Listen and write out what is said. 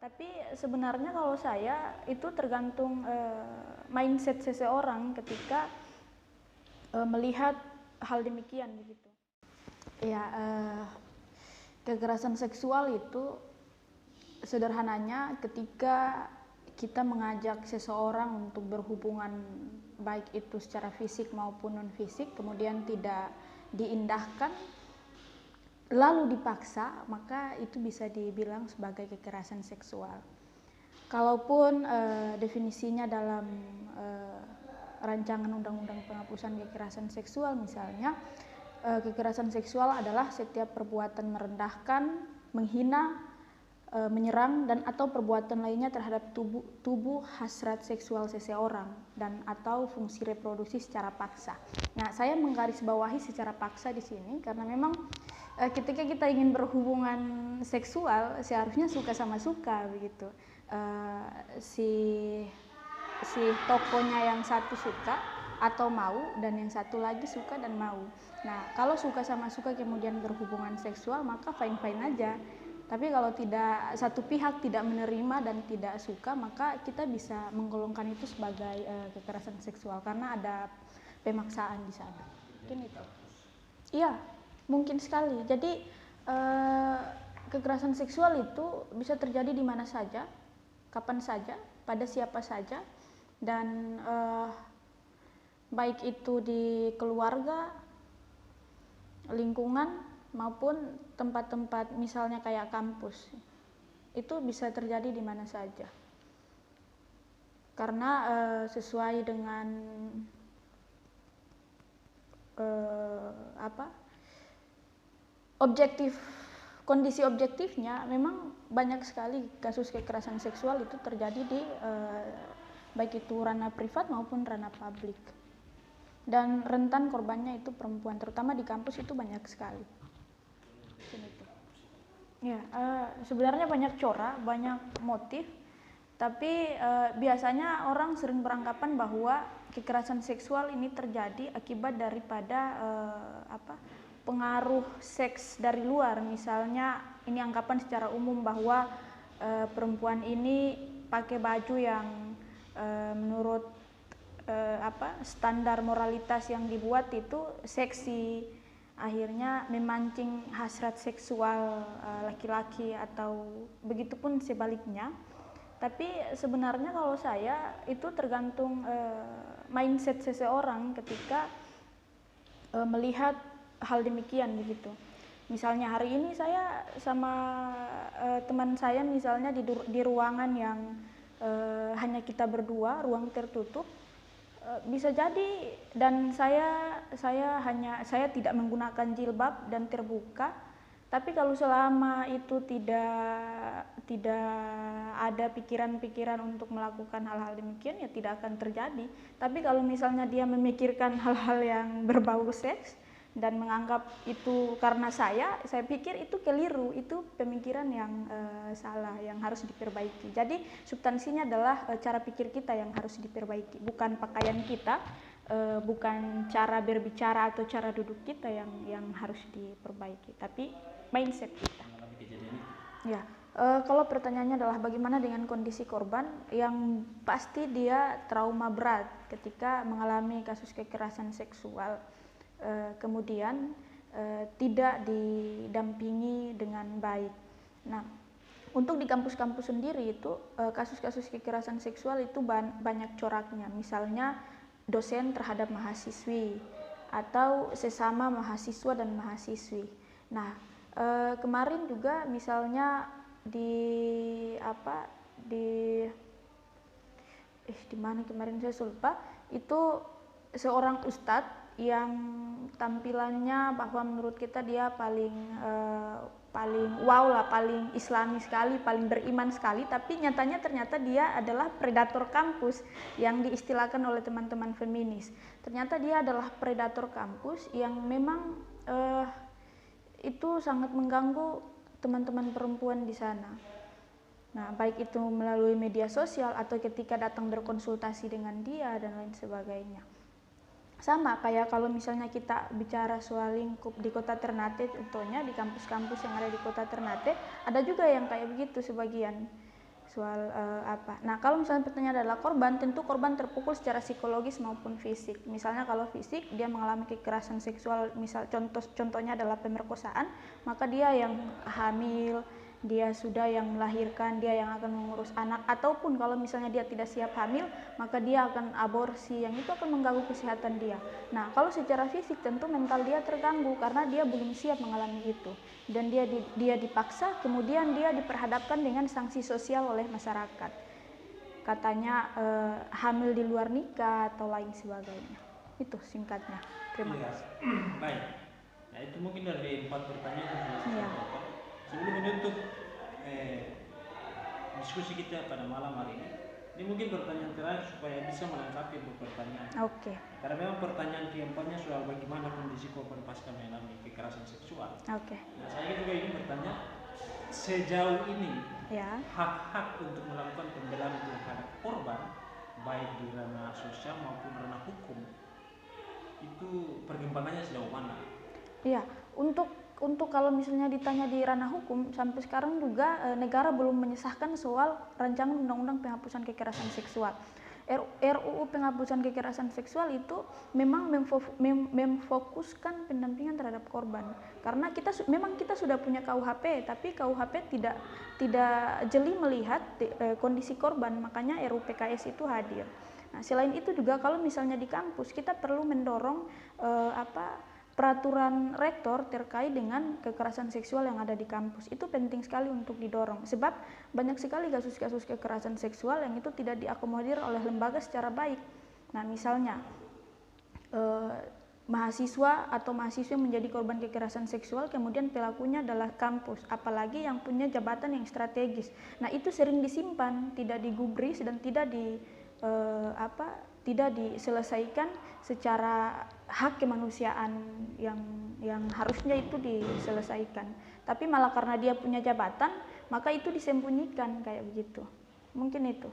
Tapi sebenarnya kalau saya itu tergantung mindset seseorang ketika melihat hal demikian begitu. Ya, kekerasan seksual itu sederhananya ketika kita mengajak seseorang untuk berhubungan baik itu secara fisik maupun non fisik, kemudian tidak diindahkan lalu dipaksa, maka itu bisa dibilang sebagai kekerasan seksual. Kalaupun definisinya dalam rancangan undang-undang penghapusan kekerasan seksual misalnya, kekerasan seksual adalah setiap perbuatan merendahkan, menghina, menyerang dan atau perbuatan lainnya terhadap tubuh hasrat seksual seseorang dan atau fungsi reproduksi secara paksa. Nah, saya menggarisbawahi secara paksa di sini karena memang ketika kita ingin berhubungan seksual seharusnya suka sama suka begitu. Si tokonya yang satu suka atau mau dan yang satu lagi suka dan mau. Nah, kalau suka sama suka kemudian berhubungan seksual maka fine-fine aja. Tapi kalau tidak, satu pihak tidak menerima dan tidak suka, maka kita bisa menggolongkan itu sebagai kekerasan seksual karena ada pemaksaan di sana. Mungkin itu. Iya, mungkin sekali. Jadi kekerasan seksual itu bisa terjadi di mana saja, kapan saja, pada siapa saja, dan baik itu di keluarga, lingkungan, maupun tempat-tempat misalnya kayak kampus, itu bisa terjadi di mana saja karena sesuai dengan kondisi objektifnya memang banyak sekali kasus kekerasan seksual itu terjadi di baik itu ranah privat maupun ranah publik, dan rentan korbannya itu perempuan, terutama di kampus itu banyak sekali. Ya, sebenarnya banyak corak, banyak motif, tapi biasanya orang sering beranggapan bahwa kekerasan seksual ini terjadi akibat daripada pengaruh seks dari luar. Misalnya ini anggapan secara umum bahwa perempuan ini pakai baju yang menurut standar moralitas yang dibuat itu seksi, akhirnya memancing hasrat seksual laki-laki atau begitupun sebaliknya. Tapi sebenarnya kalau saya itu tergantung mindset seseorang ketika melihat hal demikian begitu. Misalnya hari ini saya sama teman saya misalnya di ruangan yang hanya kita berdua, ruang tertutup, bisa jadi dan saya tidak menggunakan jilbab dan terbuka, tapi kalau selama itu tidak ada pikiran-pikiran untuk melakukan hal-hal demikian ya tidak akan terjadi. Tapi kalau misalnya dia memikirkan hal-hal yang berbau seks dan menganggap itu karena saya pikir itu keliru, itu pemikiran yang salah yang harus diperbaiki. Jadi substansinya adalah cara pikir kita yang harus diperbaiki, bukan pakaian kita, bukan cara berbicara atau cara duduk kita yang harus diperbaiki, tapi mindset kita. Ya, kalau pertanyaannya adalah bagaimana dengan kondisi korban, yang pasti dia trauma berat ketika mengalami kasus kekerasan seksual. Kemudian tidak didampingi dengan baik. Nah, untuk di kampus-kampus sendiri itu kasus-kasus kekerasan seksual itu banyak coraknya. Misalnya dosen terhadap mahasiswi atau sesama mahasiswa dan mahasiswi. Nah, kemarin juga misalnya di mana kemarin saya lupa, itu seorang ustadz yang tampilannya bahwa menurut kita dia paling wow lah, paling islami sekali, paling beriman sekali, tapi nyatanya ternyata dia adalah predator kampus yang diistilahkan oleh teman-teman feminis. Ternyata dia adalah predator kampus yang memang itu sangat mengganggu teman-teman perempuan di sana. Nah, baik itu melalui media sosial atau ketika datang berkonsultasi dengan dia dan lain sebagainya. Sama kayak kalau misalnya kita bicara soal lingkup di kota Ternate, contohnya di kampus-kampus yang ada di kota Ternate, ada juga yang kayak begitu sebagian. soal apa. Nah, kalau misalnya pertanyaan adalah korban, tentu korban terpukul secara psikologis maupun fisik. Misalnya kalau fisik dia mengalami kekerasan seksual, misal contohnya adalah pemerkosaan, maka dia yang hamil, dia sudah yang melahirkan, dia yang akan mengurus anak, ataupun kalau misalnya dia tidak siap hamil, maka dia akan aborsi, yang itu akan mengganggu kesehatan dia. Nah, kalau secara fisik tentu mental dia terganggu karena dia belum siap mengalami itu, dan dia dipaksa, kemudian dia diperhadapkan dengan sanksi sosial oleh masyarakat, katanya hamil di luar nikah atau lain sebagainya. Itu singkatnya. Terima kasih. Baik. Nah, itu mungkin dari 4 pertanyaan yang Iya. Sebelum menutup diskusi kita pada malam hari ini mungkin pertanyaan terakhir supaya bisa melengkapi pertanyaan. Oke. Karena memang pertanyaan keempatnya soal bagaimana kondisi korban pasca mengalami kekerasan seksual. Oke. Nah, saya juga ingin bertanya, sejauh ini Ya. hak-hak untuk melakukan pembelaan terhadap korban, baik di ranah sosial maupun ranah hukum, itu perkembangannya sejauh mana? Iya, untuk kalau misalnya ditanya di ranah hukum, sampai sekarang juga negara belum menyesahkan soal rancangan undang-undang penghapusan kekerasan seksual. RUU penghapusan kekerasan seksual itu memang memfokuskan pendampingan terhadap korban. Karena memang kita sudah punya KUHP, tapi KUHP tidak jeli melihat kondisi korban, makanya RUU PKS itu hadir. Nah, selain itu juga kalau misalnya di kampus kita perlu mendorong peraturan rektor terkait dengan kekerasan seksual yang ada di kampus. Itu penting sekali untuk didorong, sebab banyak sekali kasus-kasus kekerasan seksual yang itu tidak diakomodir oleh lembaga secara baik. Nah, misalnya mahasiswa atau mahasiswa yang menjadi korban kekerasan seksual, kemudian pelakunya adalah kampus, apalagi yang punya jabatan yang strategis. Nah, itu sering disimpan, tidak digubris dan tidak diselesaikan secara hak kemanusiaan yang harusnya itu diselesaikan. Tapi malah karena dia punya jabatan, maka itu disembunyikan kayak begitu. Mungkin itu.